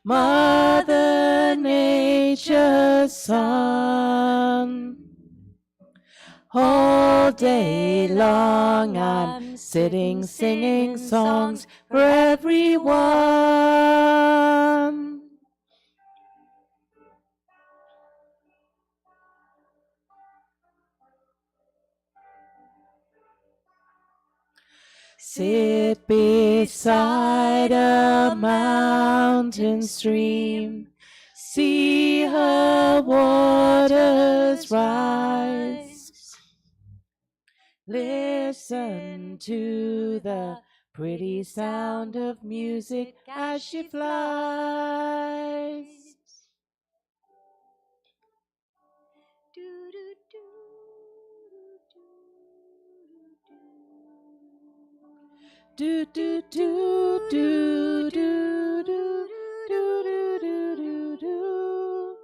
Mother Nature's son. All day long I'm sitting singing songs for everyone. Sit beside a mountain stream, see her waters rise. Listen to the pretty sound of music as she flies. Do do do do do do do do do do do do do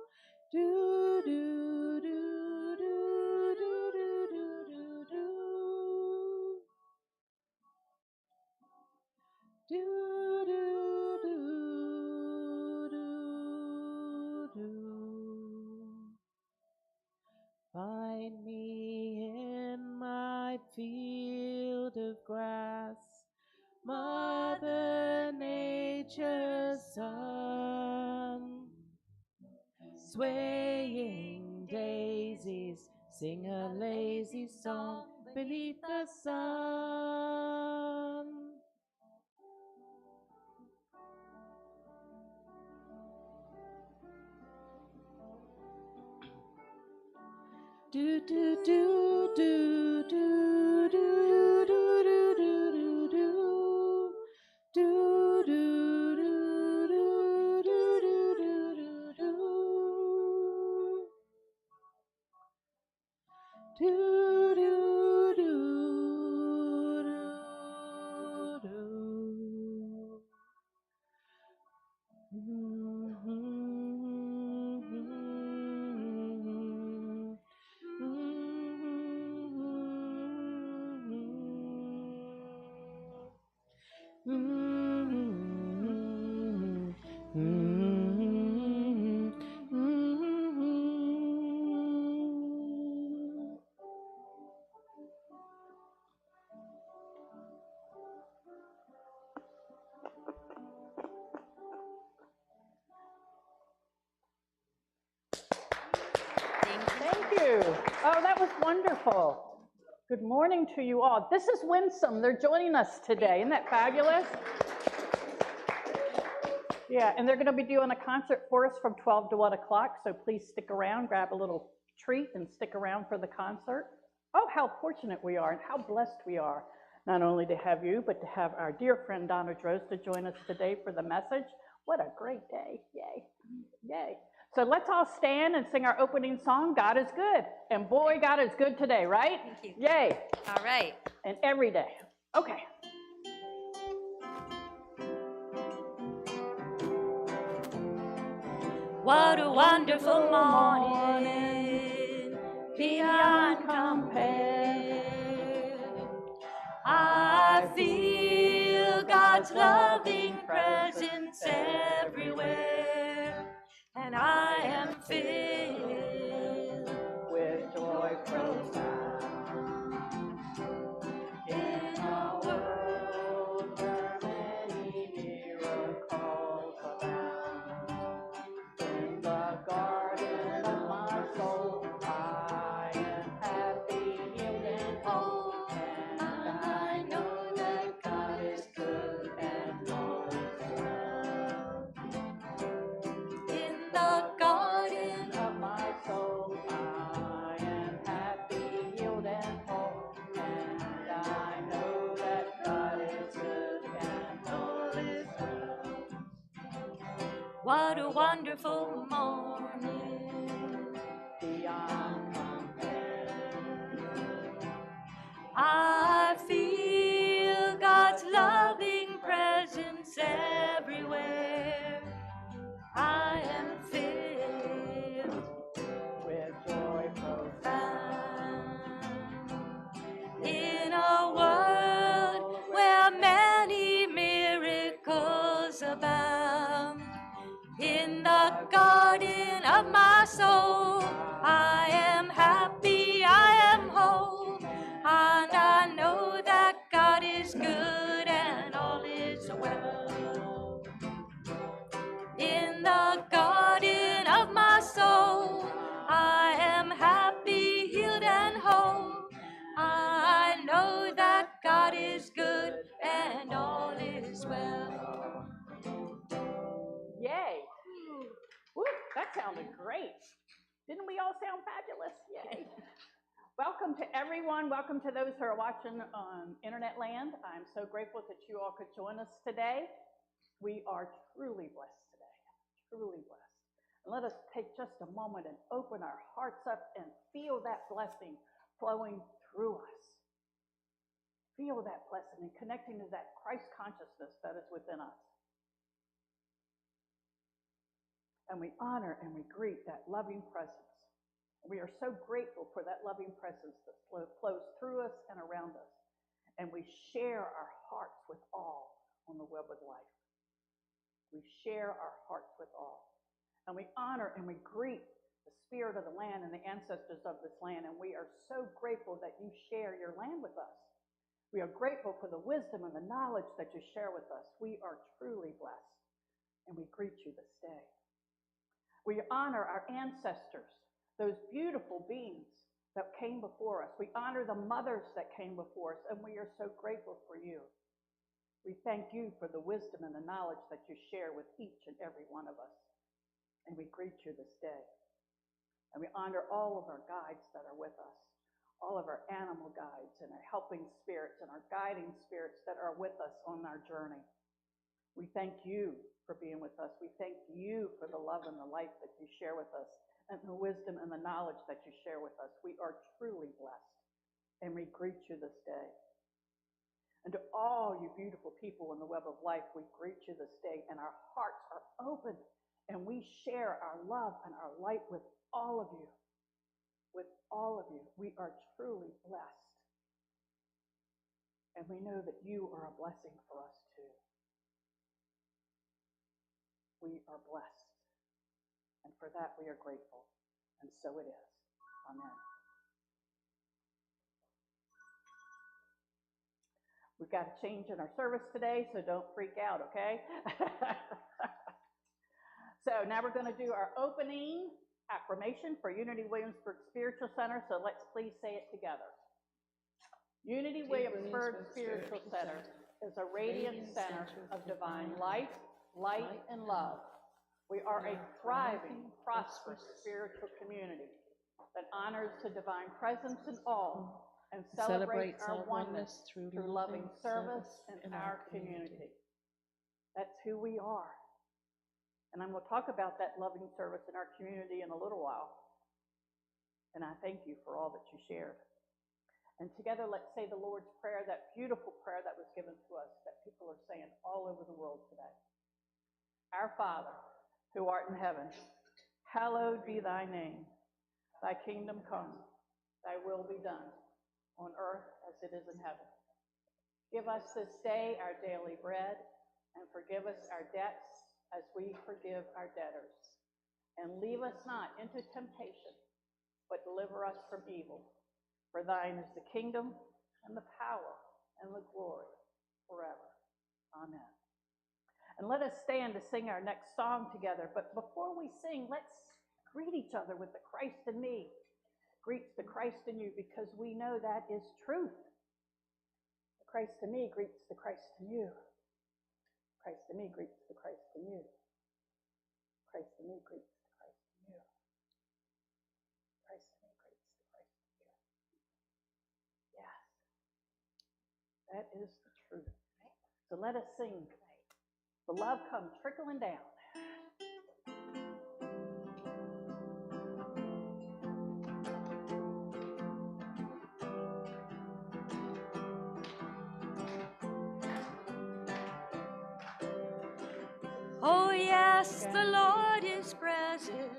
do Find me in my field of grass, Mother Nature's son. Swaying daisies sing a lazy song beneath the sun. Do do do do do do do do do do do do Oh, that was wonderful. Good morning to you all. This is Winsome. They're joining us today. Isn't that fabulous? Yeah, and they're going to be doing a concert for us from 12 to 1 o'clock, so please stick around, grab a little treat, and stick around for the concert. Oh, how fortunate we are and how blessed we are, not only to have you, but to have our dear friend Donna Drozda join us today for the message. What a great day. Yay. Yay. So let's all stand and sing our opening song, God is Good. And boy, God is good today, right? Thank you. Yay. All right. And every day. Okay. What a wonderful morning, beyond compare. I feel God's loving presence everywhere, and I am filled With joy profound. in a World where many miracles abound. In the garden of my soul, I am happy, healed, and whole. And I know that God is good and all is well. in the garden Of my soul, I am happy, healed, and whole. And I know that God is good and all is well. What a wonderful morning, Beyond compare. I feel God's loving presence everywhere. I am filled With joy profound. in a world where many miracles abound. In the garden of my soul, I am happy, I am whole, and I know that God is good and all is well. In the garden of my soul, I am happy, healed, and whole. I know that God is good and all is well. Yay. Woo, that sounded great. Didn't we all sound fabulous? Yay. Welcome to everyone. Welcome to those who are watching on Internet land. I'm so grateful that you all could join us today. We are truly blessed today, truly blessed. And let us take just a moment and open our hearts up and feel that blessing flowing through us. Feel that blessing and connecting to that Christ consciousness that is within us. And we honor and we greet that loving presence. We are so grateful for that loving presence that flows through us and around us. And we share our hearts with all on the web of life. We share our hearts with all. And we honor and we greet the spirit of the land and the ancestors of this land. And we are so grateful that you share your land with us. We are grateful for the wisdom and the knowledge that you share with us. We are truly blessed. And we greet you this day. We honor our ancestors, those beautiful beings that came before us. We honor the mothers that came before us, and we are so grateful for you. We thank you for the wisdom and the knowledge that you share with each and every one of us. And we greet you this day. And we honor all of our guides that are with us, all of our animal guides and our helping spirits and our guiding spirits that are with us on our journey. We thank you for being with us. We thank you for the love and the light that you share with us and the wisdom and the knowledge that you share with us. We are truly blessed, and we greet you this day. And to all you beautiful people in the web of life, we greet you this day, and our hearts are open, and we share our love and our light with all of you. With all of you, we are truly blessed. And we know that you are a blessing for us too. We are blessed. And for that we are grateful. And so it is. Amen. We've got a change in our service today, so don't freak out, okay? So now we're going to do our opening affirmation for Unity Williamsburg Spiritual Center, so let's please say it together. Unity Williamsburg Spiritual Center is a radiant center of divine light, and love. We are a thriving, prosperous spiritual community that honors the divine presence in all and celebrates our oneness through loving service in our community. That's who we are. And I'm going to talk about that loving service in our community in a little while. And I thank you for all that you shared. And together, let's say the Lord's Prayer, that beautiful prayer that was given to us that people are saying all over the world today. Our Father, who art in heaven, hallowed be thy name. Thy kingdom come, thy will be done, on earth as it is in heaven. Give us this day our daily bread, and forgive us our debts as we forgive our debtors. And leave us not into temptation, but deliver us from evil. For thine is the kingdom, and the power, and the glory, forever. Amen. And let us stand to sing our next song together. But before we sing, let's greet each other with the Christ in me greets the Christ in you, because we know that is truth. The Christ in me greets the Christ in you. Christ in me greets the Christ in you. Christ in me greets the Christ in you. Christ in me greets the Christ in you. Yes. That is the truth. So let us sing. The love comes trickling down. Oh yes, the Lord is present.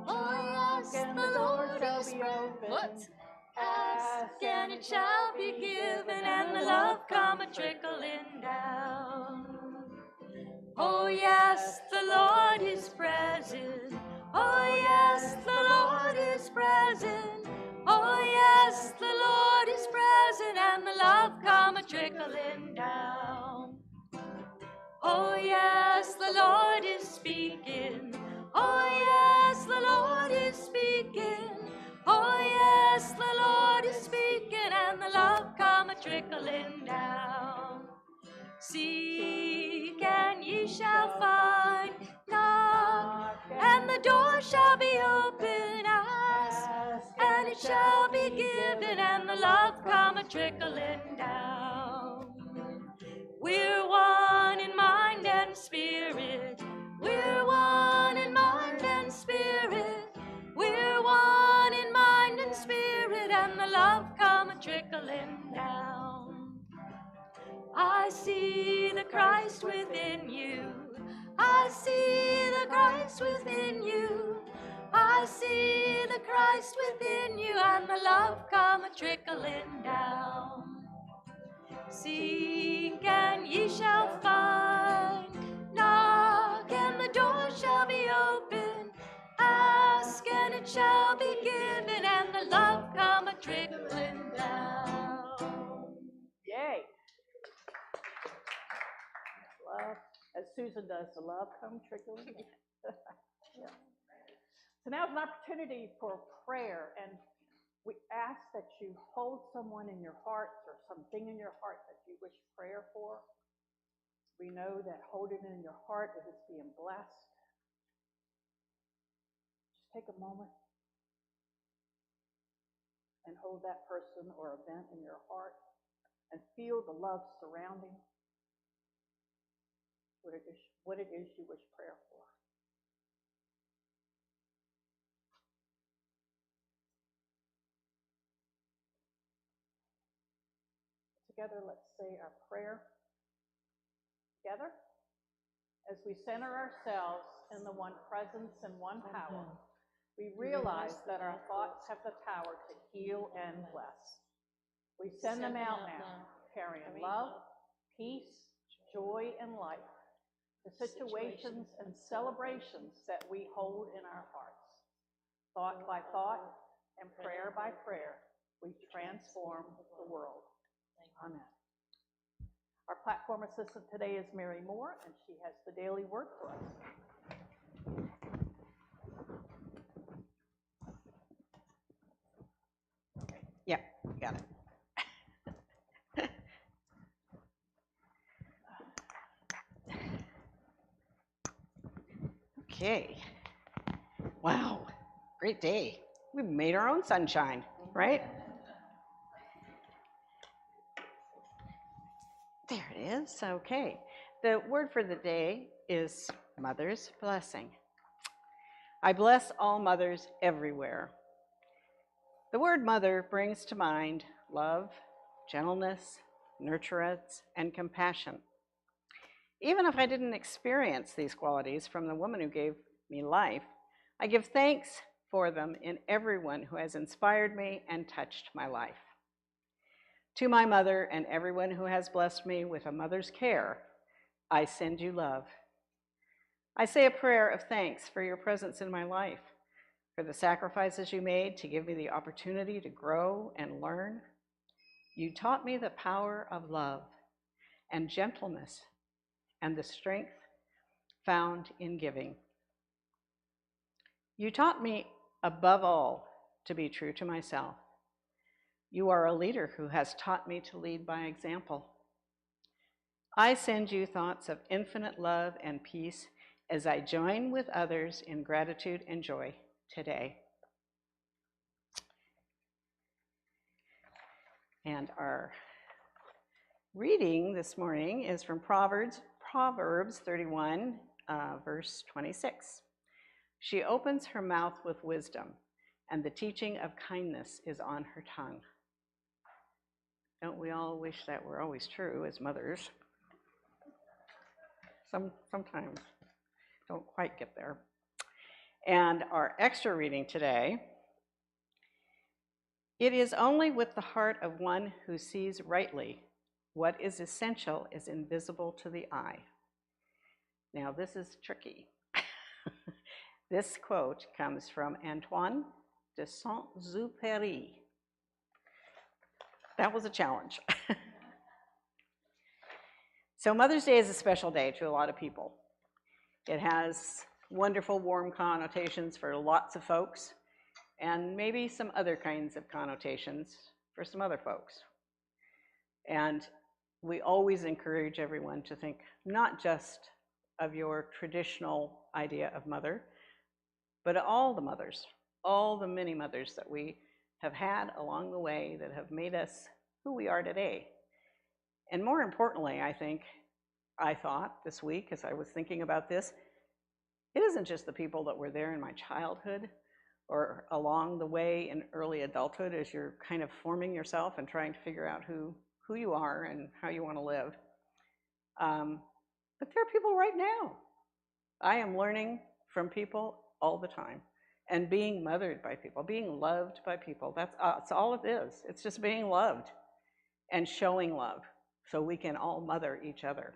Oh yes, the Lord is present. What? Ask and it shall be given, and the love come a-trickling down. Oh yes, the Lord is present. trickling down. Oh yes, the Lord is speaking. Oh yes, the Lord is speaking. Oh yes, the Lord is speaking, and the love come a-trickling down. Seek and ye shall find, knock and the door shall be open, ask and it shall be given, and the love come a-trickling down. We're one in mind and spirit, we're one in mind and spirit, we're one in mind and spirit, and the love come a-trickling down. I see the Christ within you, I see the Christ within you, I see the Christ within you, and the love come a-trickling down. Seek and ye shall find, knock and the door shall be open, ask and it shall be given, and the love come a-trickling down. Yay. Love, as Susan does, the love come trickling in. Yeah. So now is an opportunity for prayer, and we ask that you hold someone in your heart or something in your heart that you wish prayer for. We know that holding it in your heart is it's being blessed. Just take a moment and hold that person or event in your heart and feel the love surrounding what it is you wish prayer for. Together, let's say our prayer together as we center ourselves in the one presence and one power. We realize that our thoughts have the power to heal and bless. We send them out now, carrying love, peace, joy, and life to situations and celebrations that we hold in our hearts. Thought by thought and prayer by prayer, we transform the world. Amen. Our platform assistant today is Mary Moore, and she has the daily word for us. Yeah, got it. Okay. Wow, great day. We made our own sunshine, right? There it is. Okay. The word for the day is mother's blessing. I bless all mothers everywhere. The word mother brings to mind love, gentleness, nurturance, and compassion. Even if I didn't experience these qualities from the woman who gave me life, I give thanks for them in everyone who has inspired me and touched my life. To my mother and everyone who has blessed me with a mother's care, I send you love. I say a prayer of thanks for your presence in my life, for the sacrifices you made to give me the opportunity to grow and learn. You taught me the power of love and gentleness and the strength found in giving. You taught me, above all, to be true to myself. You are a leader who has taught me to lead by example. I send you thoughts of infinite love and peace as I join with others in gratitude and joy today. And our reading this morning is from Proverbs 31, verse 26. She opens her mouth with wisdom, and the teaching of kindness is on her tongue. Don't we all wish that were always true as mothers? Sometimes don't quite get there. And our extra reading today, it is only with the heart of one who sees rightly what is essential is invisible to the eye. Now this is tricky. This quote comes from Antoine de Saint-Exupéry. That was a challenge. So Mother's Day is a special day to a lot of people. It has wonderful, warm connotations for lots of folks, and maybe some other kinds of connotations for some other folks. And we always encourage everyone to think not just of your traditional idea of mother, but all the mothers, all the many mothers that we have had along the way that have made us who we are today. And more importantly, I thought this week as I was thinking about this, it isn't just the people that were there in my childhood or along the way in early adulthood as you're kind of forming yourself and trying to figure out who you are and how you want to live. But there are people right now. I am learning from people all the time and being mothered by people, being loved by people. That's all it is. It's just being loved and showing love so we can all mother each other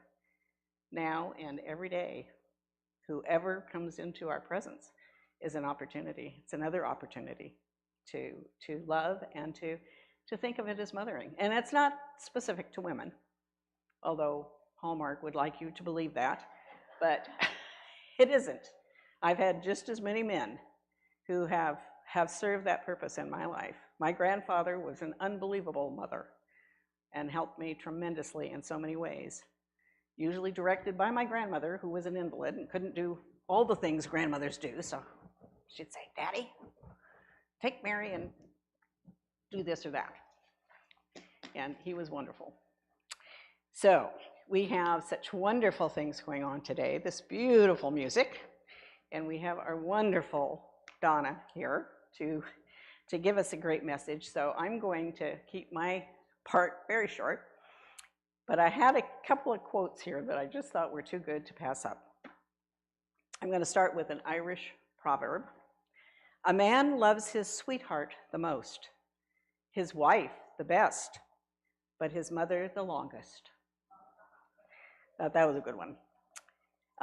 now and every day. Whoever comes into our presence is an opportunity. It's another opportunity to love and to think of it as mothering. And it's not specific to women, although Hallmark would like you to believe that, but it isn't. I've had just as many men who have served that purpose in my life. My grandfather was an unbelievable mother and helped me tremendously in so many ways, usually directed by my grandmother, who was an invalid and couldn't do all the things grandmothers do. So she'd say, "Daddy, take Mary and do this or that." And he was wonderful. So we have such wonderful things going on today, this beautiful music, and we have our wonderful Donna here to give us a great message. So I'm going to keep my part very short, but I had a couple of quotes here that I just thought were too good to pass up. I'm going to start with an Irish proverb. A man loves his sweetheart the most, his wife the best, but his mother the longest. That was a good one.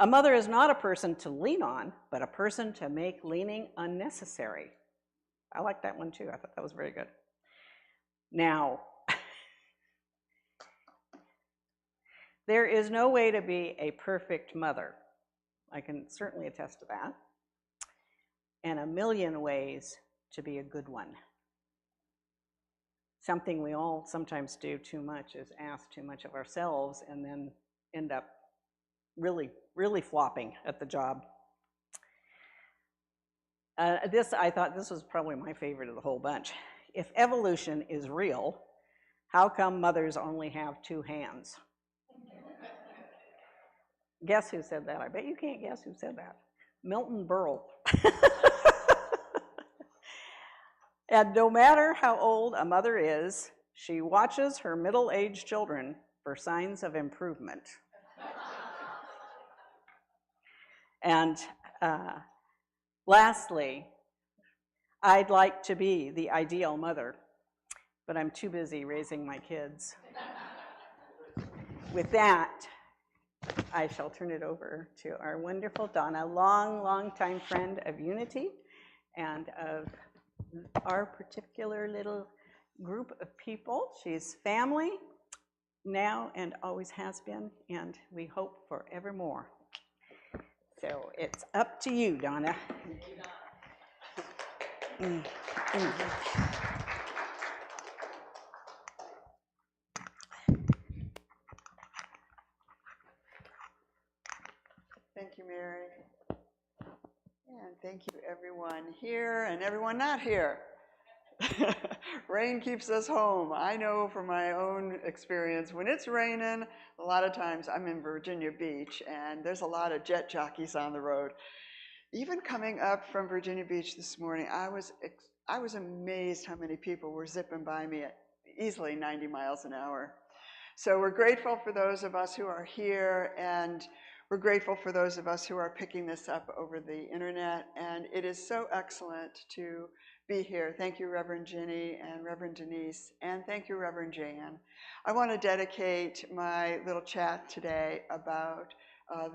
A mother is not a person to lean on, but a person to make leaning unnecessary. I like that one too. I thought that was very good. Now, there is no way to be a perfect mother. I can certainly attest to that. And a million ways to be a good one. Something we all sometimes do too much is ask too much of ourselves and then end up really, really flopping at the job. I thought this was probably my favorite of the whole bunch. If evolution is real, how come mothers only have 2 hands? Guess who said that? I bet you can't guess who said that. Milton Berle. And no matter how old a mother is, she watches her middle-aged children for signs of improvement. And lastly, I'd like to be the ideal mother, but I'm too busy raising my kids. With that, I shall turn it over to our wonderful Donna, long time friend of Unity and of our particular little group of people. She's family now and always has been, and we hope forevermore. So it's up to you, Donna. Thank you, Donna. Thank you, Mary. And thank you, everyone here and everyone not here. Rain keeps us home. I know from my own experience, when it's raining, a lot of times I'm in Virginia Beach, and there's a lot of jet jockeys on the road. Even coming up from Virginia Beach this morning, I was amazed how many people were zipping by me at easily 90 miles an hour. So we're grateful for those of us who are here, and we're grateful for those of us who are picking this up over the internet, and it is so excellent to be here. Thank you, Reverend Ginny and Reverend Denise, and thank you, Reverend Jan. I want to dedicate my little chat today about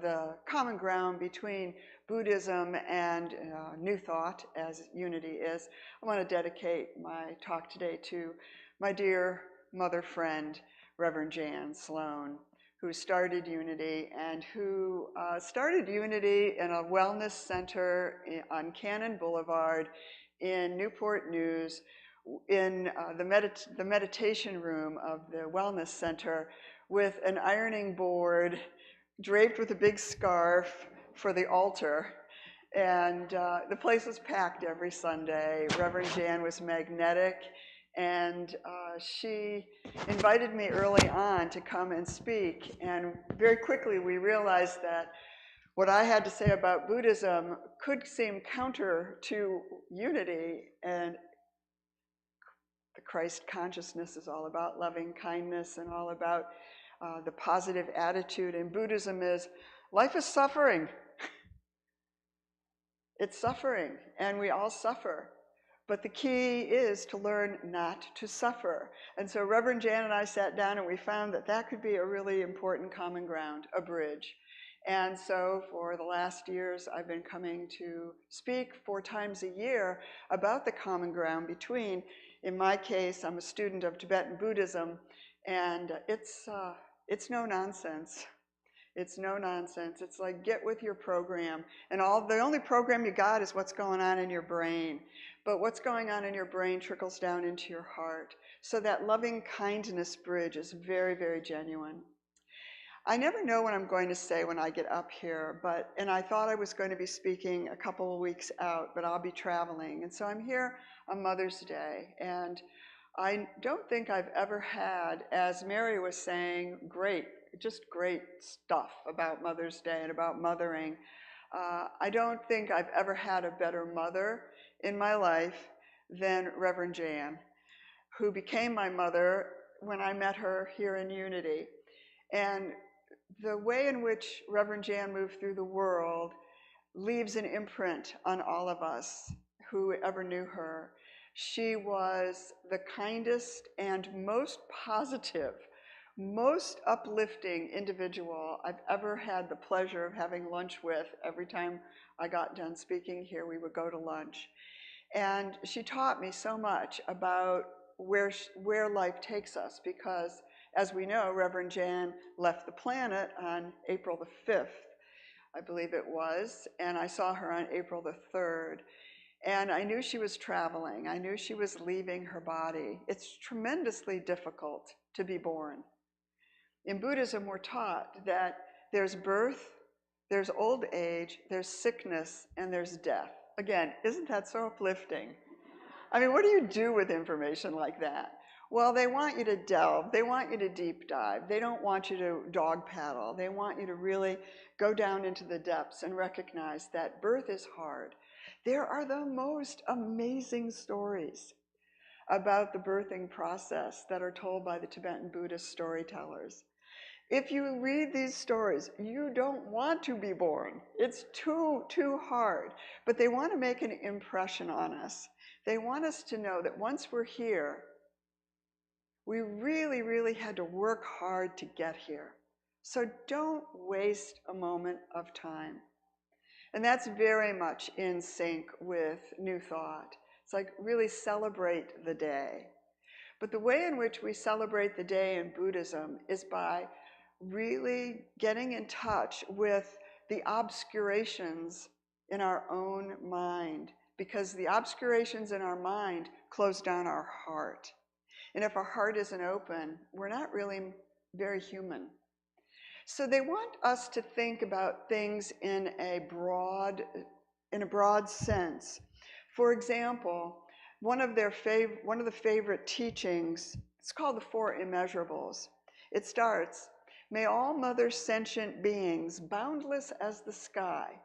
the common ground between Buddhism and New Thought, as Unity is. I want to dedicate my talk today to my dear mother friend, Reverend Jan Sloan, who started Unity and who started Unity in a wellness center on Cannon Boulevard in Newport News, in the meditation room of the wellness center, with an ironing board draped with a big scarf for the altar. And the place was packed every Sunday. Reverend Jan was magnetic, and she invited me early on to come and speak. And very quickly we realized that what I had to say about Buddhism could seem counter to Unity, and the Christ consciousness is all about loving kindness and all about the positive attitude. And Buddhism is, life is suffering. It's suffering, and we all suffer. But the key is to learn not to suffer. And so Reverend Jan and I sat down and we found that that could be a really important common ground, a bridge. And so for the last years, I've been coming to speak 4 times a year about the common ground between, in my case, I'm a student of Tibetan Buddhism, and it's no nonsense. It's no nonsense. It's like, get with your program. And the only program you got is what's going on in your brain. But what's going on in your brain trickles down into your heart. So that loving kindness bridge is very, very genuine. I never know what I'm going to say when I get up here, and I thought I was going to be speaking a couple of weeks out, but I'll be traveling. And so I'm here on Mother's Day. And I don't think I've ever had, as Mary was saying, just great stuff about Mother's Day and about mothering. I don't think I've ever had a better mother in my life than Reverend Jan, who became my mother when I met her here in Unity. And the way in which Reverend Jan moved through the world leaves an imprint on all of us who ever knew her. She was the kindest and most positive, most uplifting individual I've ever had the pleasure of having lunch with. Every time I got done speaking here, we would go to lunch. And she taught me so much about where life takes us, because as we know, Reverend Jan left the planet on April the 5th, I believe it was, and I saw her on April the 3rd. And I knew she was traveling. I knew she was leaving her body. It's tremendously difficult to be born. In Buddhism, we're taught that there's birth, there's old age, there's sickness, and there's death. Again, isn't that so uplifting? I mean, what do you do with information like that? Well, they want you to delve. They want you to deep dive. They don't want you to dog paddle. They want you to really go down into the depths and recognize that birth is hard. There are the most amazing stories about the birthing process that are told by the Tibetan Buddhist storytellers. If you read these stories, you don't want to be born. It's too hard. But they want to make an impression on us. They want us to know that once we're here, we really, really had to work hard to get here. So don't waste a moment of time. And that's very much in sync with New Thought. It's like, really celebrate the day. But the way in which we celebrate the day in Buddhism is by really getting in touch with the obscurations in our own mind, because the obscurations in our mind close down our heart. And if our heart isn't open, we're not really very human. So they want us to think about things in a broad sense. For example, one of the favorite teachings, it's called the 4 Immeasurables. It starts, "May all mother sentient beings, boundless as the sky,"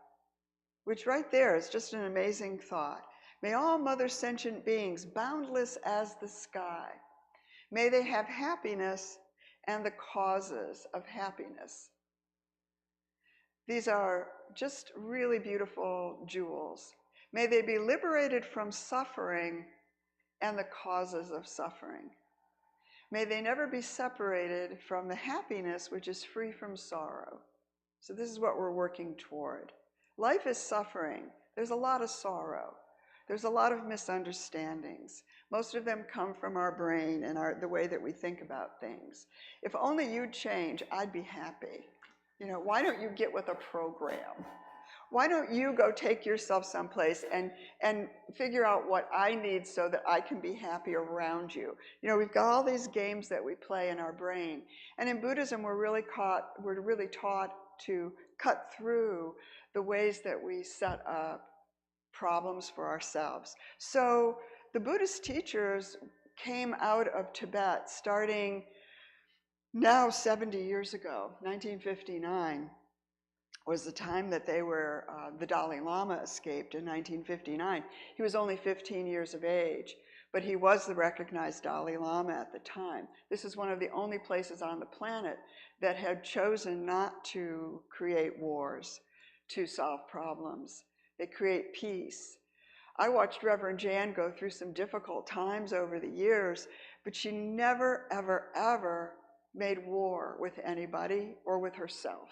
which right there is just an amazing thought. May all mother sentient beings, boundless as the sky. May they have happiness and the causes of happiness. These are just really beautiful jewels. May they be liberated from suffering and the causes of suffering. May they never be separated from the happiness which is free from sorrow. So this is what we're working toward. Life is suffering. There's a lot of sorrow. there's a lot of misunderstandings. Most of them come from our brain and the way that we think about things. If only you'd change, I'd be happy. You know, why don't you get with a program? Why don't you go take yourself someplace and figure out what I need so that I can be happy around you? You know, we've got all these games that we play in our brain. And in Buddhism, we're really taught to cut through the ways that we set up problems for ourselves. So the Buddhist teachers came out of Tibet starting now 70 years ago, 1959. Was the time that they were, the Dalai Lama escaped in 1959. He was only 15 years of age, but he was the recognized Dalai Lama at the time. This is one of the only places on the planet that had chosen not to create wars to solve problems. They create peace. I watched Reverend Jan go through some difficult times over the years, but she never, ever, ever made war with anybody or with herself.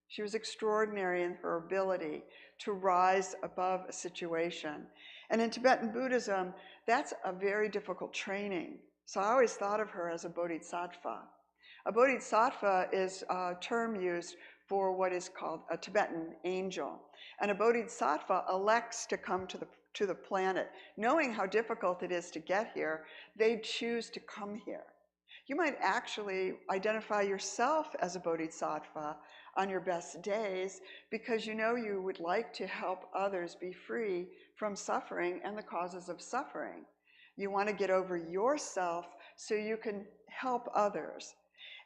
She was extraordinary in her ability to rise above a situation. And in Tibetan Buddhism, that's a very difficult training. So I always thought of her as a bodhisattva. A bodhisattva is a term used for what is called a Tibetan angel. And a bodhisattva elects to come to the planet. Knowing how difficult it is to get here, they choose to come here. You might actually identify yourself as a bodhisattva on your best days because you know you would like to help others be free from suffering and the causes of suffering. You want to get over yourself so you can help others.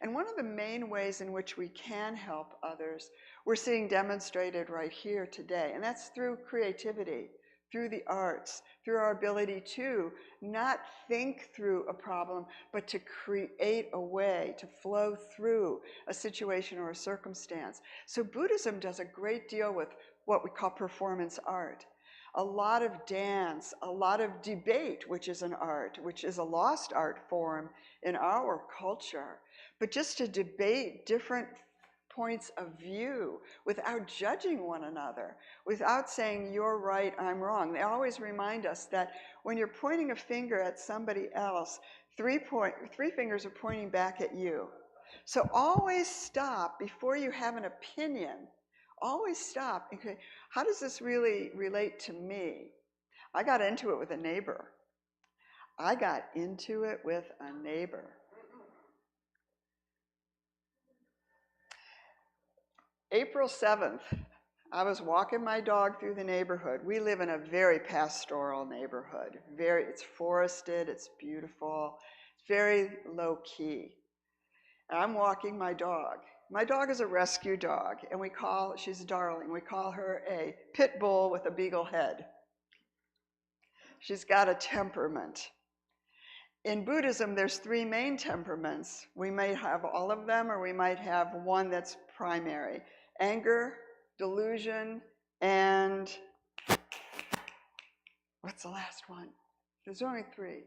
And one of the main ways in which we can help others, we're seeing demonstrated right here today, and that's through creativity, through the arts, through our ability to not think through a problem, but to create a way to flow through a situation or a circumstance. So Buddhism does a great deal with what we call performance art. A lot of dance, a lot of debate, which is an art, which is a lost art form in our culture. But just to debate different points of view without judging one another, without saying you're right, I'm wrong. They always remind us that when you're pointing a finger at somebody else, three fingers are pointing back at you. So always stop before you have an opinion. Always stop and say, how does this really relate to me? I got into it with a neighbor. April 7th, I was walking my dog through the neighborhood. We live in a very pastoral neighborhood. It's forested, it's beautiful, it's very low key. And I'm walking my dog. My dog is a rescue dog, and she's a darling. We call her a pit bull with a beagle head. She's got a temperament. In Buddhism, there's three main temperaments. We might have all of them, or we might have one that's primary. Anger, delusion, and what's the last one? There's only three.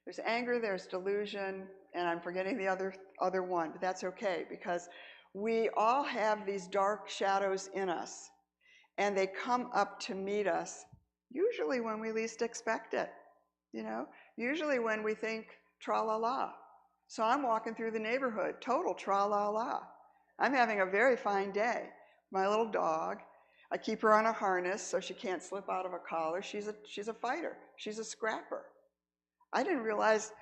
There's anger, there's delusion, and I'm forgetting the other one, but that's okay because we all have these dark shadows in us, and they come up to meet us usually when we least expect it, usually when we think tra-la-la. So I'm walking through the neighborhood, total tra-la-la. I'm having a very fine day. My little dog, I keep her on a harness so she can't slip out of a collar. She's a fighter. She's a scrapper. I didn't realize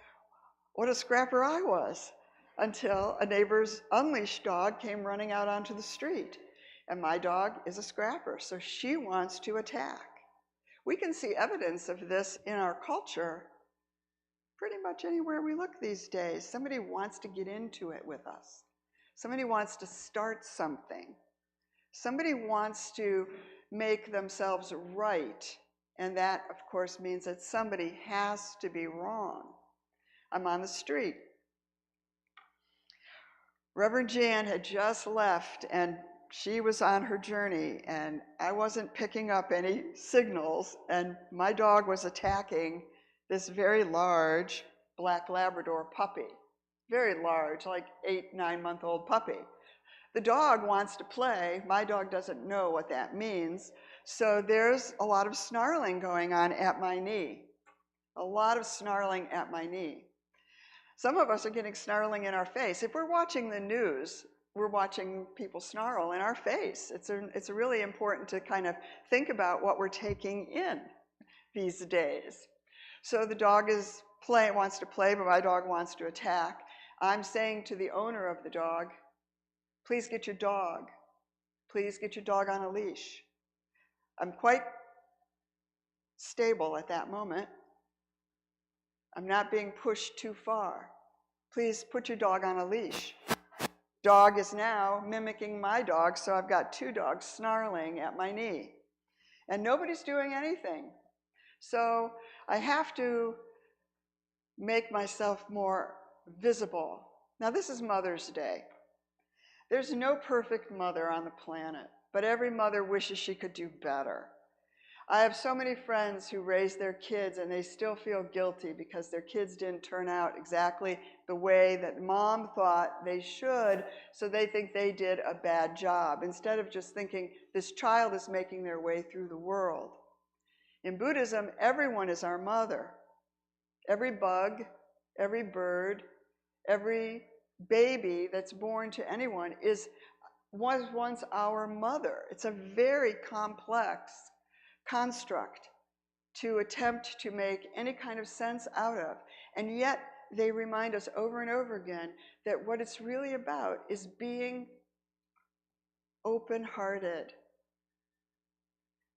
what a scrapper I was until a neighbor's unleashed dog came running out onto the street. And my dog is a scrapper, so she wants to attack. We can see evidence of this in our culture pretty much anywhere we look these days. Somebody wants to get into it with us. Somebody wants to start something. Somebody wants to make themselves right. And that, of course, means that somebody has to be wrong. I'm on the street. Reverend Jan had just left, and she was on her journey, and I wasn't picking up any signals, and my dog was attacking this very large black Labrador puppy. Very large, like 8-9-month-old puppy. The dog wants to play. My dog doesn't know what that means. So there's a lot of snarling going on at my knee. A lot of snarling at my knee. Some of us are getting snarling in our face. If we're watching the news, we're watching people snarl in our face. It's really important to kind of think about what we're taking in these days. So the dog wants to play, but my dog wants to attack. I'm saying to the owner of the dog, please get your dog. Please get your dog on a leash. I'm quite stable at that moment. I'm not being pushed too far. Please put your dog on a leash. Dog is now mimicking my dog, so I've got two dogs snarling at my knee. And nobody's doing anything. So I have to make myself more visible. Now, this is Mother's Day. There's no perfect mother on the planet, but every mother wishes she could do better. I have so many friends who raise their kids and they still feel guilty because their kids didn't turn out exactly the way that mom thought they should, so they think they did a bad job, instead of just thinking this child is making their way through the world. In Buddhism, everyone is our mother. Every bug, every bird, every baby that's born to anyone was once our mother. It's a very complex construct to attempt to make any kind of sense out of. And yet they remind us over and over again that what it's really about is being open-hearted.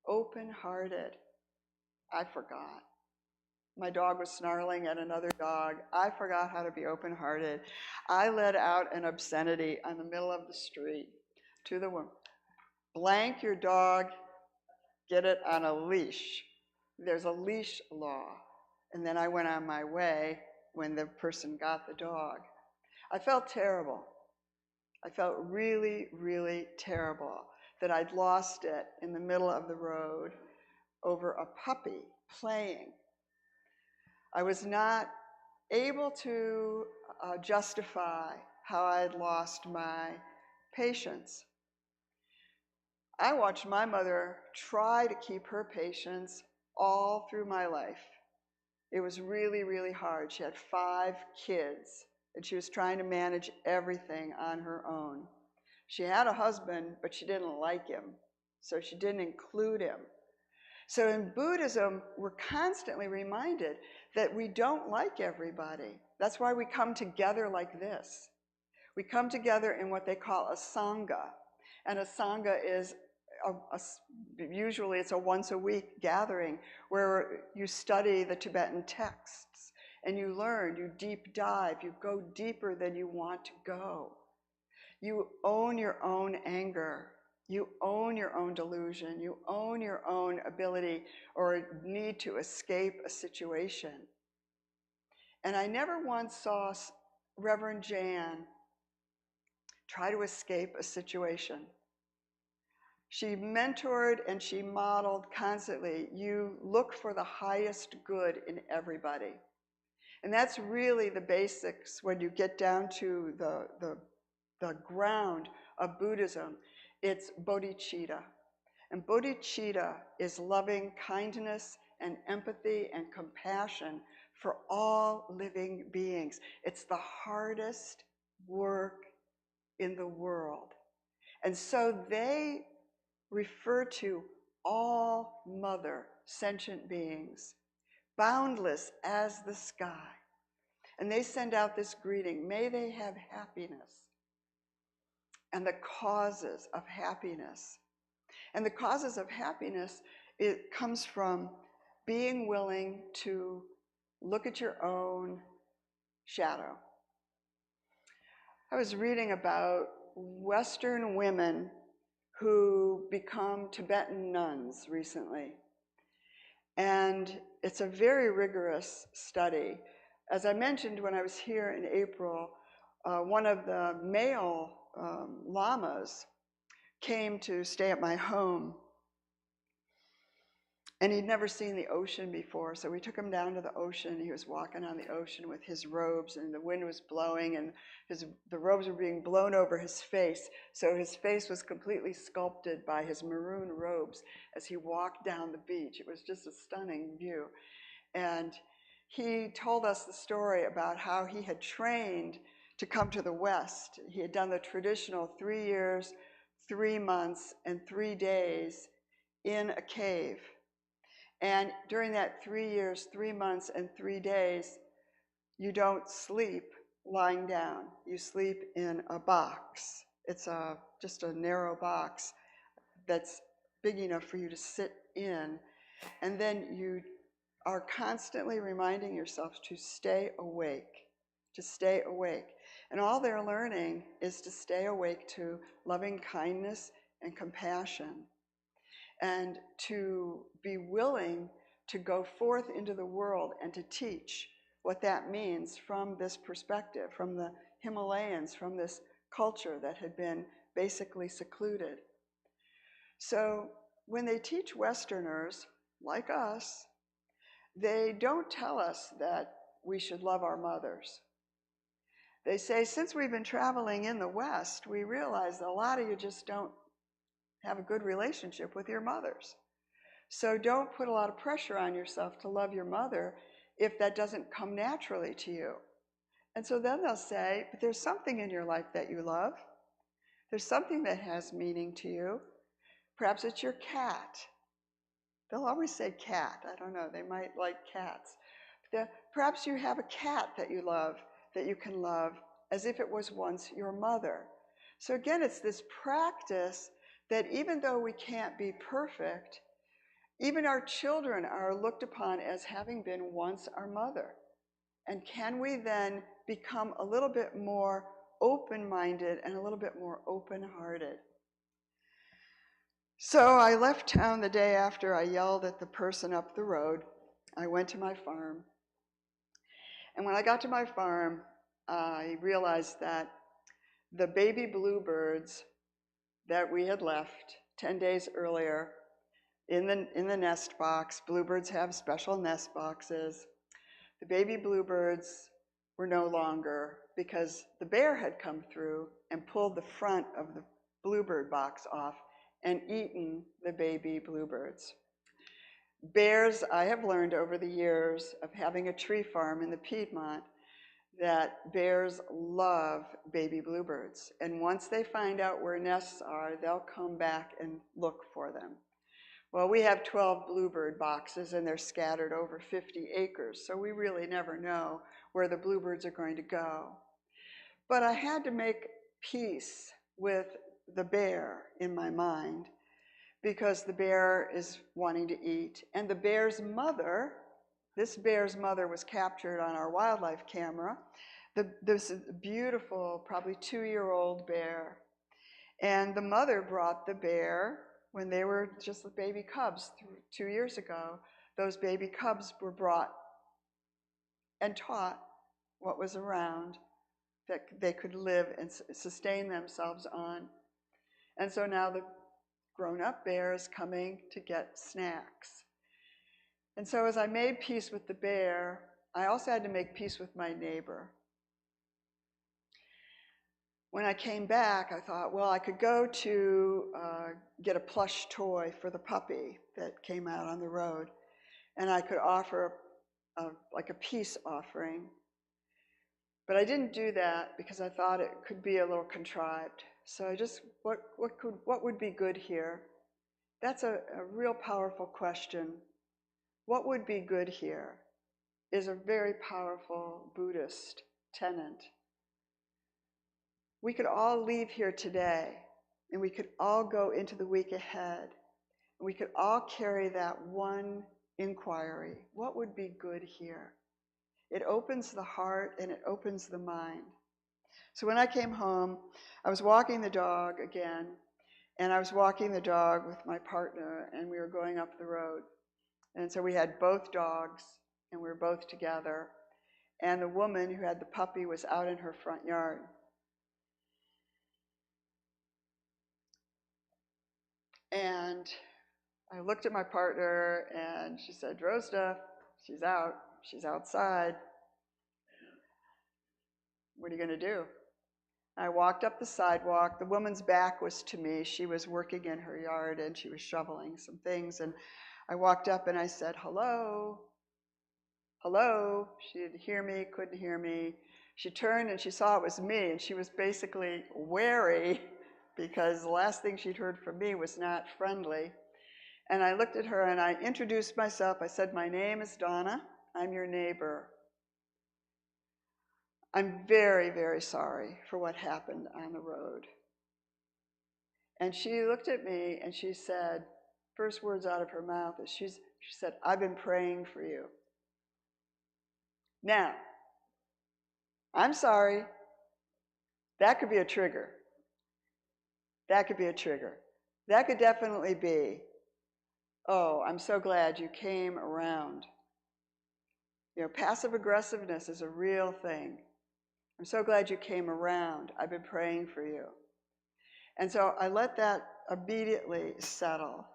Open-hearted. I forgot. My dog was snarling at another dog. I forgot how to be open-hearted. I let out an obscenity on the middle of the street to the woman. Blank your dog, get it on a leash. There's a leash law. And then I went on my way when the person got the dog. I felt terrible. I felt really, really terrible that I'd lost it in the middle of the road over a puppy playing. I was not able to justify how I had lost my patience. I watched my mother try to keep her patience all through my life. It was really, really hard. She had 5 kids, and she was trying to manage everything on her own. She had a husband, but she didn't like him, so she didn't include him. So in Buddhism, we're constantly reminded that we don't like everybody. That's why we come together like this. We come together in what they call a sangha. And a sangha is, usually it's a once-a-week gathering where you study the Tibetan texts and you learn, you deep dive, you go deeper than you want to go. You own your own anger. You own your own delusion. You own your own ability or need to escape a situation. And I never once saw Reverend Jan try to escape a situation. She mentored and she modeled constantly. You look for the highest good in everybody. And that's really the basics when you get down to the ground of Buddhism. It's bodhicitta. And bodhicitta is loving kindness and empathy and compassion for all living beings. It's the hardest work in the world. And so they refer to all mother sentient beings, boundless as the sky. And they send out this greeting, may they have happiness. And the causes of happiness. And the causes of happiness, it comes from being willing to look at your own shadow. I was reading about Western women who become Tibetan nuns recently. And it's a very rigorous study. As I mentioned when I was here in April, one of the male lamas came to stay at my home. And he'd never seen the ocean before, so we took him down to the ocean. He was walking on the ocean with his robes, and the wind was blowing, and the robes were being blown over his face. So his face was completely sculpted by his maroon robes as he walked down the beach. It was just a stunning view. And he told us the story about how he had trained to come to the West. He had done the traditional 3 years, 3 months, and 3 days in a cave. And during that 3 years, 3 months, and 3 days, you don't sleep lying down. You sleep in a box. It's just a narrow box that's big enough for you to sit in. And then you are constantly reminding yourself to stay awake, to stay awake. And all they're learning is to stay awake to loving kindness and compassion, and to be willing to go forth into the world and to teach what that means from this perspective, from the Himalayas, from this culture that had been basically secluded. So when they teach Westerners, like us, they don't tell us that we should love our mothers. They say, since we've been traveling in the West, we realize that a lot of you just don't have a good relationship with your mothers. So don't put a lot of pressure on yourself to love your mother if that doesn't come naturally to you. And so then they'll say, but there's something in your life that you love. There's something that has meaning to you. Perhaps it's your cat. They'll always say cat. I don't know, they might like cats. Perhaps you have a cat that you love, that you can love as if it was once your mother. So again, it's this practice that even though we can't be perfect, even our children are looked upon as having been once our mother. And can we then become a little bit more open-minded and a little bit more open-hearted? So I left town the day after I yelled at the person up the road. I went to my farm. And when I got to my farm, I realized that the baby bluebirds that we had left 10 days earlier in the nest box. Bluebirds have special nest boxes. The baby bluebirds were no longer, because the bear had come through and pulled the front of the bluebird box off and eaten the baby bluebirds. Bears, I have learned over the years of having a tree farm in the Piedmont, that bears love baby bluebirds. And once they find out where nests are, they'll come back and look for them. Well, we have 12 bluebird boxes, and they're scattered over 50 acres, so we really never know where the bluebirds are going to go. But I had to make peace with the bear in my mind, because the bear is wanting to eat. And the bear's mother, this bear's mother was captured on our wildlife camera. This beautiful, probably 2-year-old bear. And the mother brought the bear when they were just baby cubs 2 years ago. Those baby cubs were brought and taught what was around that they could live and sustain themselves on. And so now the grown-up bear is coming to get snacks. And so as I made peace with the bear, I also had to make peace with my neighbor. When I came back, I thought, well, I could go to get a plush toy for the puppy that came out on the road, and I could offer like a peace offering. But I didn't do that because I thought it could be a little contrived. So I just, what would be good here? That's a real powerful question. What would be good here is a very powerful Buddhist tenet. We could all leave here today, and we could all go into the week ahead, and we could all carry that one inquiry. What would be good here? It opens the heart and it opens the mind. So when I came home, I was walking the dog again, and I was walking the dog with my partner, and we were going up the road. And so we had both dogs, and we were both together. And the woman who had the puppy was out in her front yard. And I looked at my partner and she said, Drozda, she's out. She's outside. What are you going to do? I walked up the sidewalk. The woman's back was to me. She was working in her yard and she was shoveling some things. And I walked up and I said, hello, hello. She didn't hear me, couldn't hear me. She turned and she saw it was me, and she was basically wary because the last thing she'd heard from me was not friendly. And I looked at her and I introduced myself. I said, my name is Donna. I'm your neighbor. I'm very, very sorry for what happened on the road. And she looked at me and she said, first words out of her mouth is she said, I've been praying for you. Now, I'm sorry. That could be a trigger. That could be a trigger. That could definitely be, oh, I'm so glad you came around. You know, passive aggressiveness is a real thing. I'm so glad you came around. I've been praying for you. And so I let that immediately settle.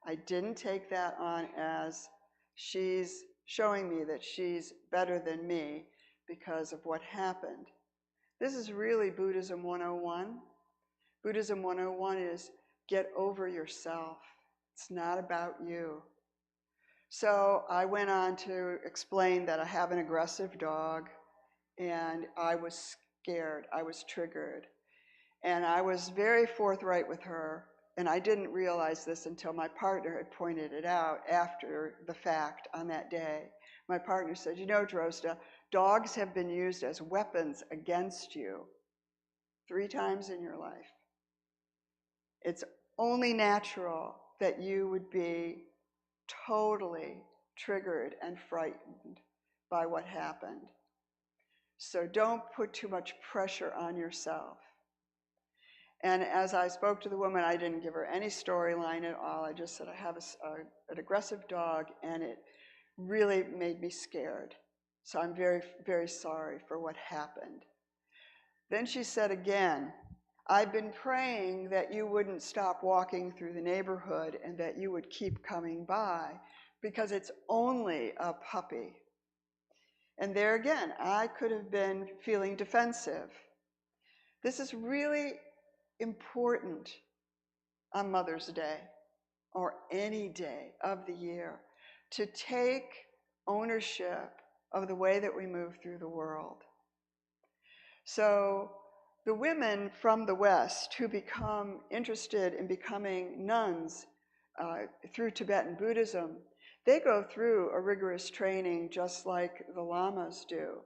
I didn't take that on as she's showing me that she's better than me because of what happened. This is really Buddhism 101. Buddhism 101 is get over yourself. It's not about you. So I went on to explain that I have an aggressive dog, and I was scared. I was triggered. And I was very forthright with her, and I didn't realize this until my partner had pointed it out after the fact on that day. My partner said, you know, Drozda, dogs have been used as weapons against you 3 times in your life. It's only natural that you would be totally triggered and frightened by what happened. So don't put too much pressure on yourself. And as I spoke to the woman, I didn't give her any storyline at all. I just said, I have an aggressive dog, and it really made me scared. So I'm very, very sorry for what happened. Then she said again, I've been praying that you wouldn't stop walking through the neighborhood and that you would keep coming by because it's only a puppy. And there again, I could have been feeling defensive. This is really important on Mother's Day or any day of the year to take ownership of the way that we move through the world. So the women from the West who become interested in becoming nuns through Tibetan Buddhism, they go through a rigorous training just like the lamas do.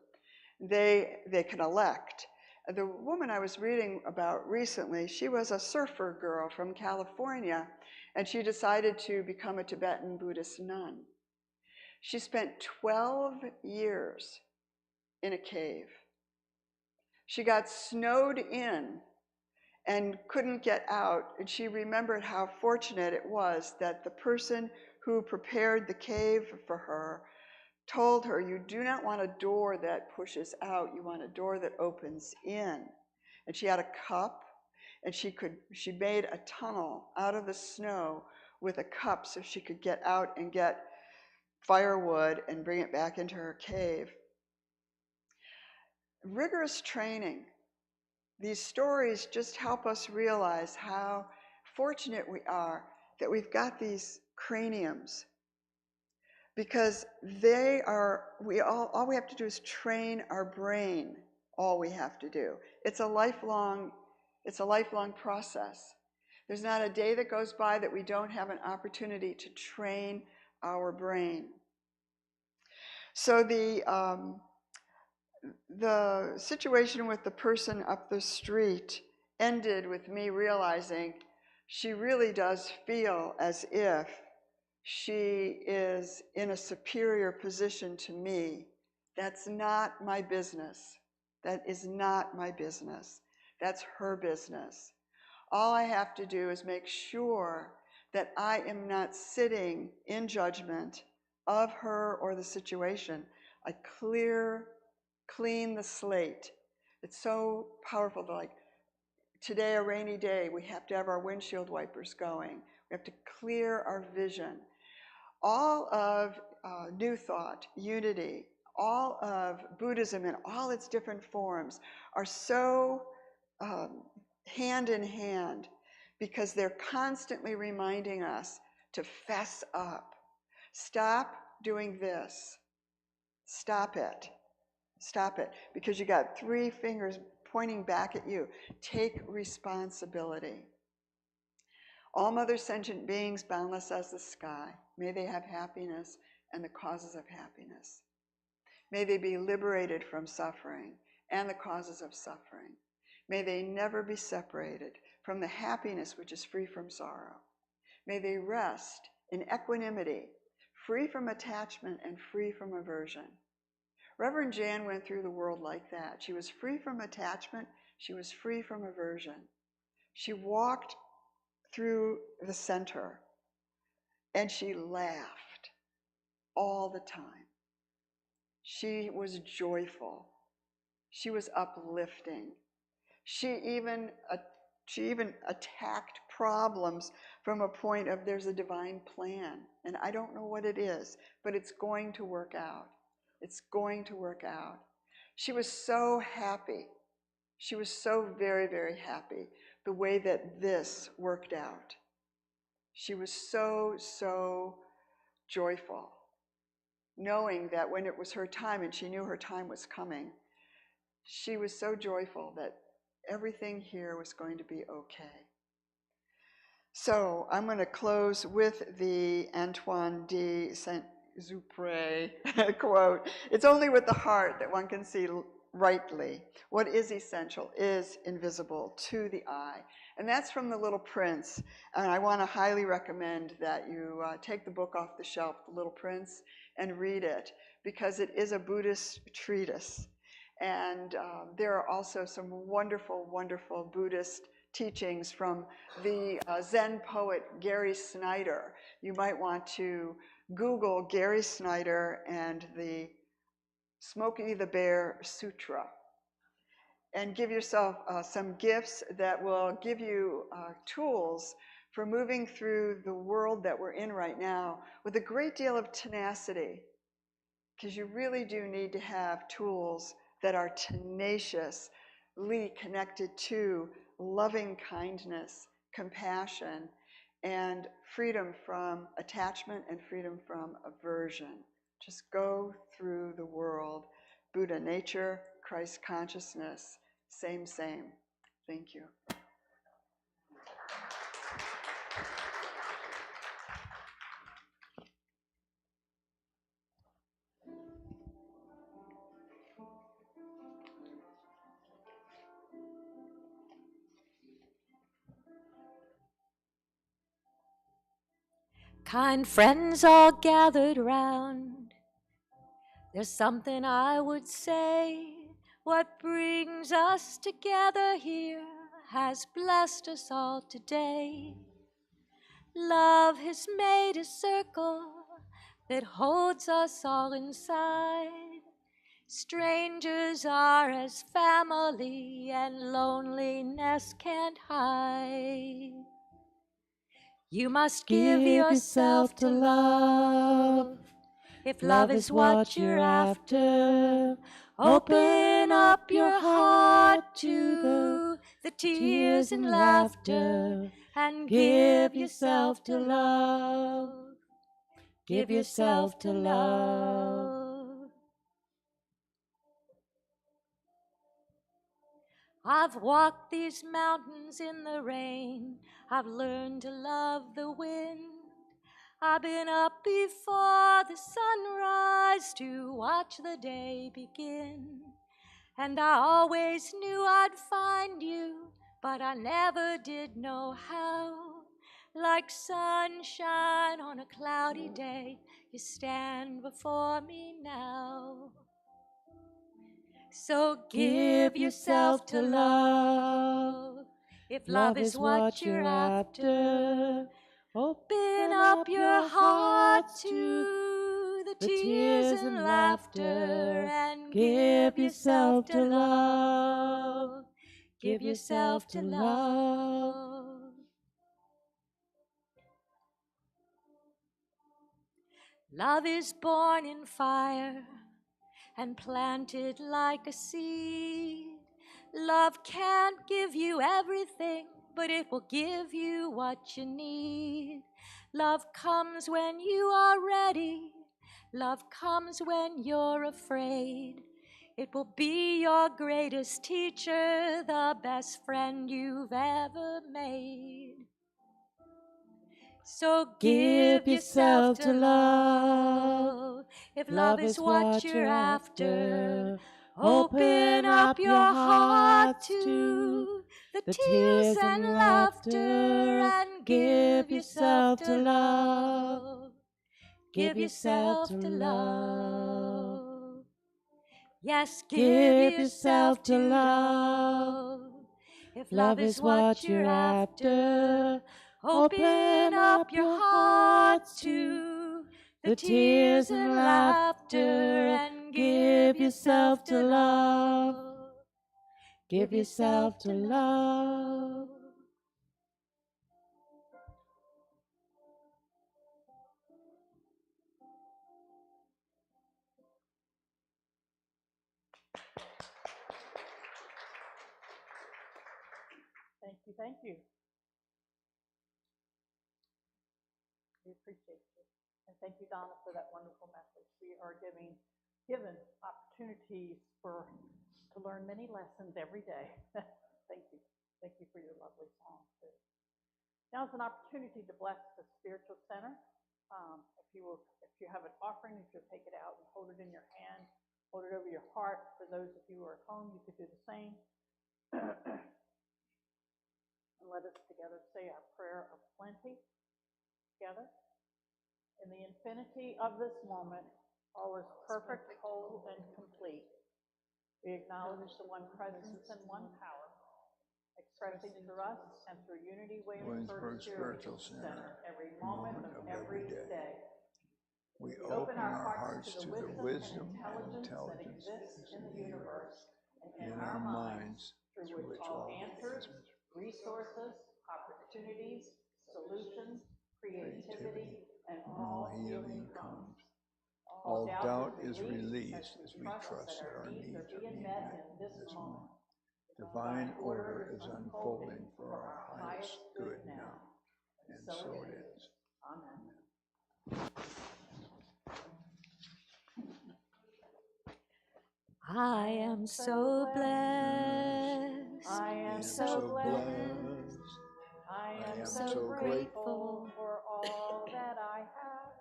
They can elect. The woman I was reading about recently, she was a surfer girl from California, and she decided to become a Tibetan Buddhist nun. She spent 12 years in a cave. She got snowed in and couldn't get out, and she remembered how fortunate it was that the person who prepared the cave for her told her, you do not want a door that pushes out, you want a door that opens in. And she had a cup, and she made a tunnel out of the snow with a cup so she could get out and get firewood and bring it back into her cave. Rigorous training. These stories just help us realize how fortunate we are that we've got these craniums, because all we have to do is train our brain. All we have to do. It's a lifelong process. There's not a day that goes by that we don't have an opportunity to train our brain. So the situation with the person up the street ended with me realizing she really does feel as if she is in a superior position to me. That's not my business. That is not my business. That's her business. All I have to do is make sure that I am not sitting in judgment of her or the situation. I clean the slate. It's so powerful to, like, today, a rainy day, we have to have our windshield wipers going. We have to clear our vision. All of New Thought, unity, all of Buddhism in all its different forms are so hand in hand because they're constantly reminding us to fess up. Stop doing this. Stop it. Stop it. Because you got 3 fingers pointing back at you. Take responsibility. All mother sentient beings, boundless as the sky, may they have happiness and the causes of happiness. May they be liberated from suffering and the causes of suffering. May they never be separated from the happiness which is free from sorrow. May they rest in equanimity, free from attachment and free from aversion. Reverend Jan went through the world like that. She was free from attachment. She was free from aversion. She walked through the center and she laughed all the time. She was joyful. She was uplifting. She even attacked problems from a point of there's a divine plan. And I don't know what it is, but it's going to work out. It's going to work out. She was so happy. She was so very, very happy the way that this worked out. She was so, so joyful, knowing that when it was her time, and she knew her time was coming, she was so joyful that everything here was going to be okay. So I'm going to close with the Antoine de Saint-Exupéry quote. It's only with the heart that one can see rightly. What is essential is invisible to the eye. And that's from The Little Prince. And I want to highly recommend that you take the book off the shelf, The Little Prince, and read it, because it is a Buddhist treatise. And there are also some wonderful, wonderful Buddhist teachings from the Zen poet Gary Snyder. You might want to Google Gary Snyder and the Smokey the Bear Sutra, and give yourself some gifts that will give you tools for moving through the world that we're in right now with a great deal of tenacity, because you really do need to have tools that are tenaciously connected to loving kindness, compassion, and freedom from attachment and freedom from aversion. Just go through the world. Buddha nature, Christ consciousness, same, same. Thank you. Kind friends all gathered round, there's something I would say. What brings us together here has blessed us all today. Love has made a circle that holds us all inside. Strangers are as family, and loneliness can't hide. You must give yourself to love. If love is what you're after, open up your heart to the tears and laughter, and give yourself to love. Give yourself to love. I've walked these mountains in the rain. I've learned to love the wind. I've been up before the sunrise to watch the day begin. And I always knew I'd find you, but I never did know how. Like sunshine on a cloudy day, you stand before me now. So give yourself to love. If love is what you're after, open up your heart to the tears and laughter, and give yourself to love. Give yourself to love. Love is born in fire and planted like a seed. Love can't give you everything, but it will give you what you need. Love comes when you are ready. Love comes when you're afraid. It will be your greatest teacher, the best friend you've ever made. So give yourself to love. If love is what you're after, open up your heart to the tears and laughter and give yourself to love. Give yourself to love. Yes, give yourself to love. If love is what you're after, open up your heart to the tears and laughter and give yourself to love. Give yourself to love. Thank you, thank you. We appreciate you. And thank you, Donna, for that wonderful message. We are given opportunities to learn many lessons every day. Thank you. Thank you for your lovely song, too. Now is an opportunity to bless the spiritual center. If you have an offering, you should take it out and hold it in your hand, hold it over your heart. For those of you who are at home, you could do the same. And let us together say our prayer of plenty together. In the infinity of this moment, all is perfect, whole, and complete. We acknowledge the one presence and one power, expressing through us and through Unity Williamsburg Spiritual Center every moment of every day. We open our hearts to the wisdom and intelligence that exists in the universe and in our minds, through which all answers, resources, opportunities, solutions, creativity, and all healing comes. All doubt is released as we trust that our needs are being met in this moment. Divine order is unfolding for our highest good now, and so it is. Amen. I am so blessed. I am so blessed. I am so grateful for all that I have.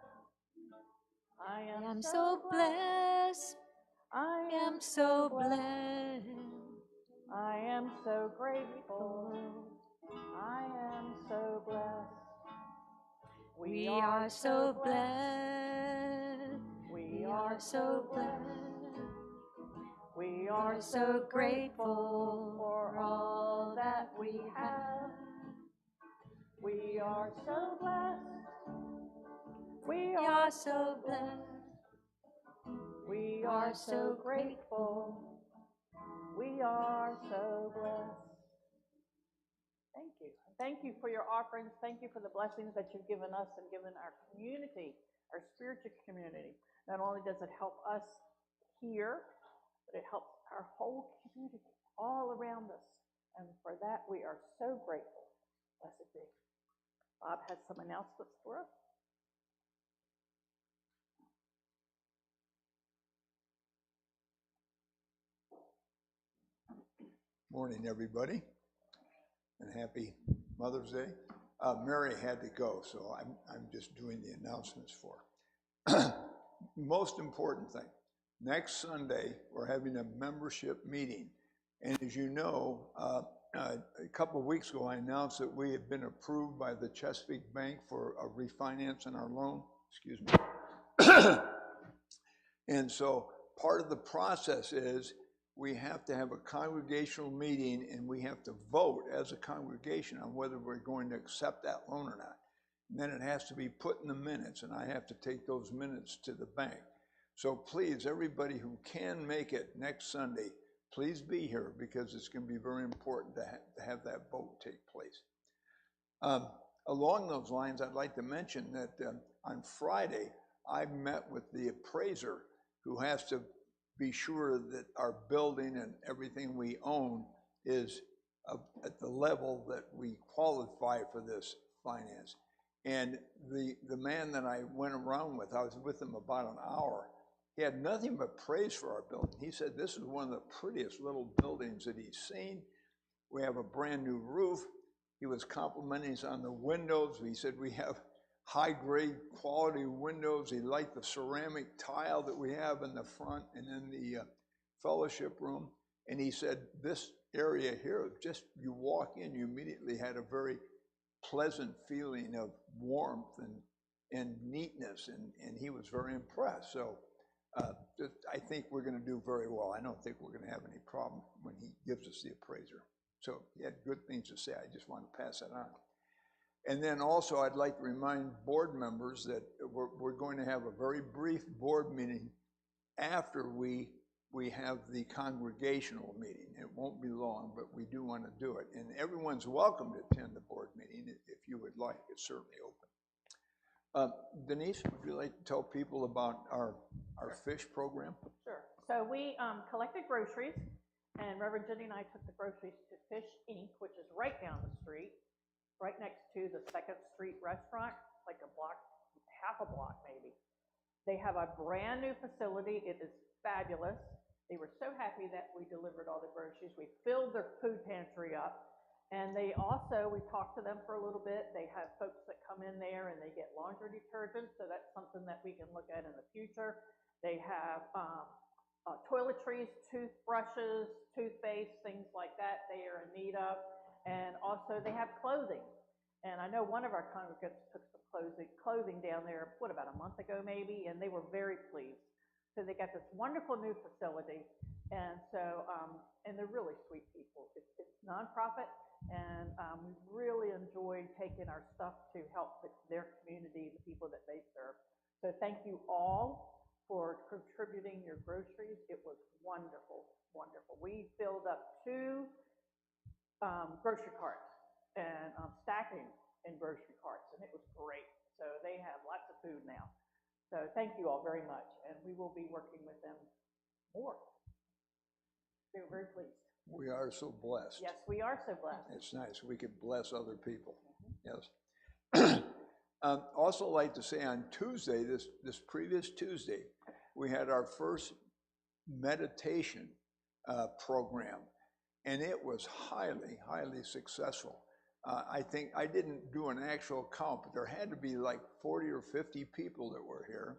I am so blessed. I am so blessed. I am so grateful. I am so blessed. We are so blessed. We are so blessed. We are so grateful for all that we have. We are so blessed. We are so blessed. We are so grateful. We are so blessed. Thank you. Thank you for your offerings. Thank you for the blessings that you've given us and given our community, our spiritual community. Not only does it help us here, but it helps our whole community all around us. And for that, we are so grateful. Blessed be. Bob has some announcements for us. Morning, everybody, and happy Mother's Day. Mary had to go, so I'm just doing the announcements for her. Most important thing, next Sunday, we're having a membership meeting. And as you know, a couple of weeks ago, I announced that we had been approved by the Chesapeake Bank for a refinance in our loan, excuse me. And so part of the process is we have to have a congregational meeting and we have to vote as a congregation on whether we're going to accept that loan or not. And then it has to be put in the minutes, and I have to take those minutes to the bank. So please, everybody who can make it next Sunday, please be here, because it's going to be very important to have that vote take place. Along those lines, I'd like to mention that on Friday, I met with the appraiser who has to be sure that our building and everything we own is at the level that we qualify for this finance. And the man that I went around with, I was with him about an hour, he had nothing but praise for our building. He said this is one of the prettiest little buildings that he's seen. We have a brand new roof. He was complimenting us on the windows. He said we have high-grade quality windows. He liked the ceramic tile that we have in the front and in the fellowship room. And he said this area here, just you walk in, you immediately had a very pleasant feeling of warmth and neatness, and he was very impressed. So I think we're going to do very well. I don't think we're going to have any problem when he gives us the appraiser. So he had good things to say. I just want to pass that on. And then also I'd like to remind board members that we're going to have a very brief board meeting after we have the congregational meeting. It won't be long, but we do want to do it. And everyone's welcome to attend the board meeting if you would like. It's certainly open. Denise, would you like to tell people about our fish program? Sure. So we collected groceries, and Reverend Jenny and I took the groceries to Fish Inc., which is right down the street, right next to the 2nd Street restaurant, like a block, half a block maybe. They have a brand new facility. It is fabulous. They were so happy that we delivered all the groceries. We filled their food pantry up. And they also, we talked to them for a little bit. They have folks that come in there and they get laundry detergent. So that's something that we can look at in the future. They have toiletries, toothbrushes, toothpaste, things like that they are in need of. And also they have clothing. And I know one of our congregants took some clothing down there, about a month ago maybe, and they were very pleased. So they got this wonderful new facility. And so, and they're really sweet people. It's nonprofit, and we really enjoyed taking our stuff to help their community, the people that they serve. So thank you all for contributing your groceries. It was wonderful, wonderful. We filled up 2 grocery carts and stacking in grocery carts, and it was great. So they have lots of food now. So thank you all very much, and we will be working with them more. They were very pleased. We are so blessed. Yes, we are so blessed. It's nice. We could bless other people. Yes. Also like to say on Tuesday, this previous Tuesday, we had our first meditation program, and it was highly, highly successful. I think I didn't do an actual count, but there had to be like 40 or 50 people that were here.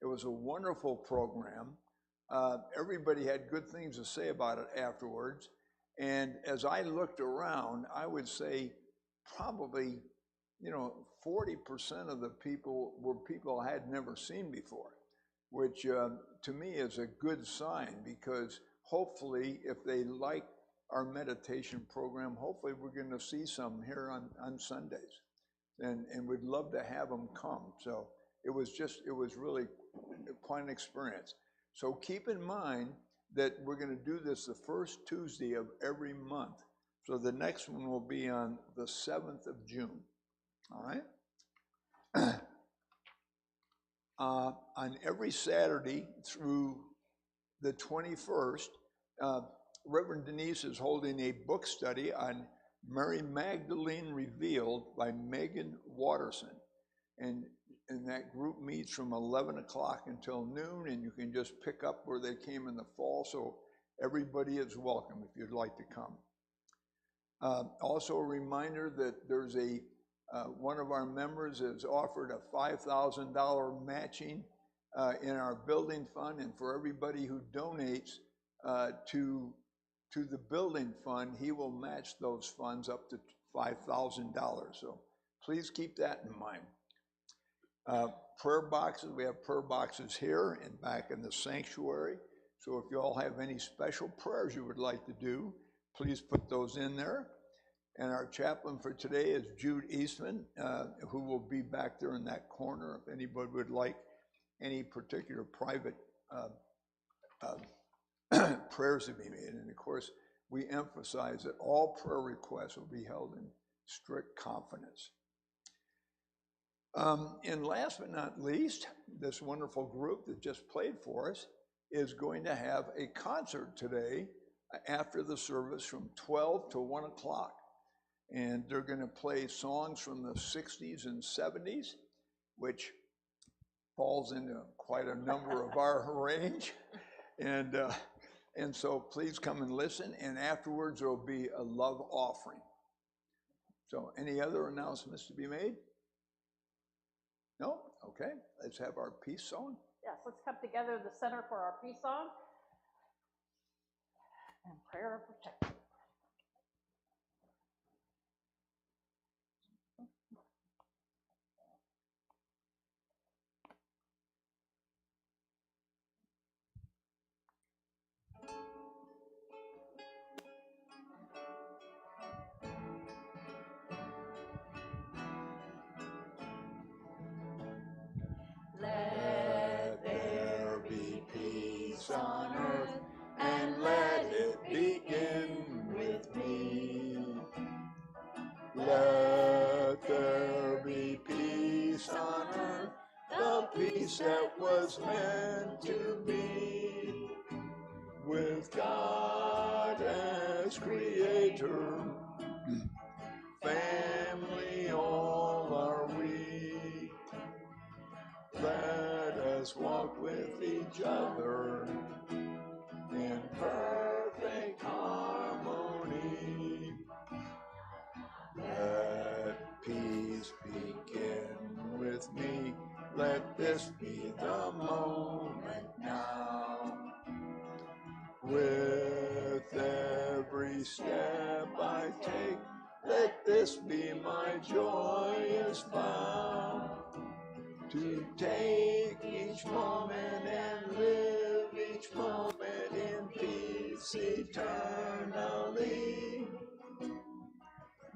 It was a wonderful program. Everybody had good things to say about it afterwards. And as I looked around, I would say probably, 40% of the people were people I had never seen before, which to me is a good sign, because hopefully if they like our meditation program, hopefully we're going to see some here on Sundays, and we'd love to have them come. So it was really quite an experience. So keep in mind that we're going to do this the first Tuesday of every month. So the next one will be on the 7th of June. All right? On every Saturday through the 21st, Reverend Denise is holding a book study on Mary Magdalene Revealed by Megan Watterson. And that group meets from 11 o'clock until noon, and you can just pick up where they came in the fall. So everybody is welcome if you'd like to come. Also a reminder that there's one of our members has offered a $5,000 matching in our building fund, and for everybody who donates to the building fund, he will match those funds up to $5,000. So please keep that in mind. Prayer boxes, we have prayer boxes here and back in the sanctuary. So if you all have any special prayers you would like to do, please put those in there. And our chaplain for today is Jude Eastman, who will be back there in that corner if anybody would like any particular private prayers to be made. And of course, we emphasize that all prayer requests will be held in strict confidence. And last but not least, this wonderful group that just played for us is going to have a concert today after the service from 12 to 1 o'clock. And they're going to play songs from the 60s and 70s, which falls into quite a number of our range. And so please come and listen. And afterwards, there will be a love offering. So any other announcements to be made? No? Okay. Let's have our peace song. Yes, let's come together in the center for our peace song and prayer of protection. Let there be peace on earth, and let it begin with me. Let there be peace on earth, the peace that was meant to be. With God as creator, family all are we. Let us walk with each other in perfect harmony. Let peace begin with me. Let this be the moment now. With every step I take, let this be my joyous vow. To take each moment and live each moment in peace eternally.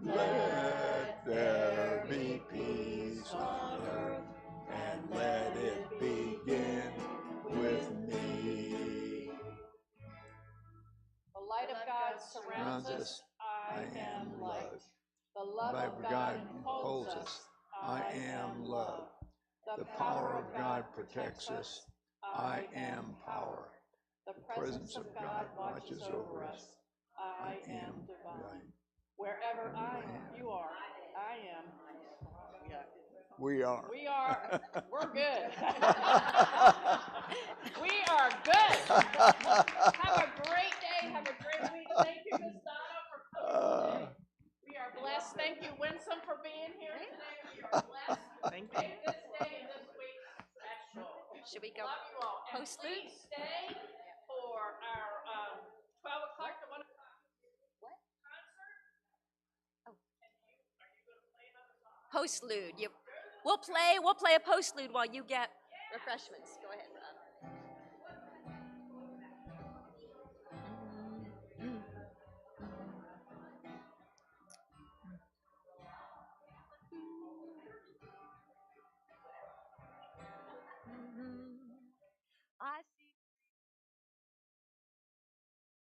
Let there be peace on earth, and let it begin with me. The light of God surrounds us. I am light. The love of God upholds us. I am love. The power of God protects us. I am power. The presence of God watches over us. I am divine. Wherever you are, I am. We are. We are. We're good. We are good. Have a great day. Have a great week. Thank you, Miss Donna, for coming. We are blessed. Thank you, Winsome, for being here today. We are blessed. Thank you. Make this day and this week special. Should we go Love you all. And postlude? please stay for our 12 o'clock to 1 o'clock. What? Concert. Oh. And are you going to play another song? Postlude. We'll play a postlude while you get refreshments. Go ahead.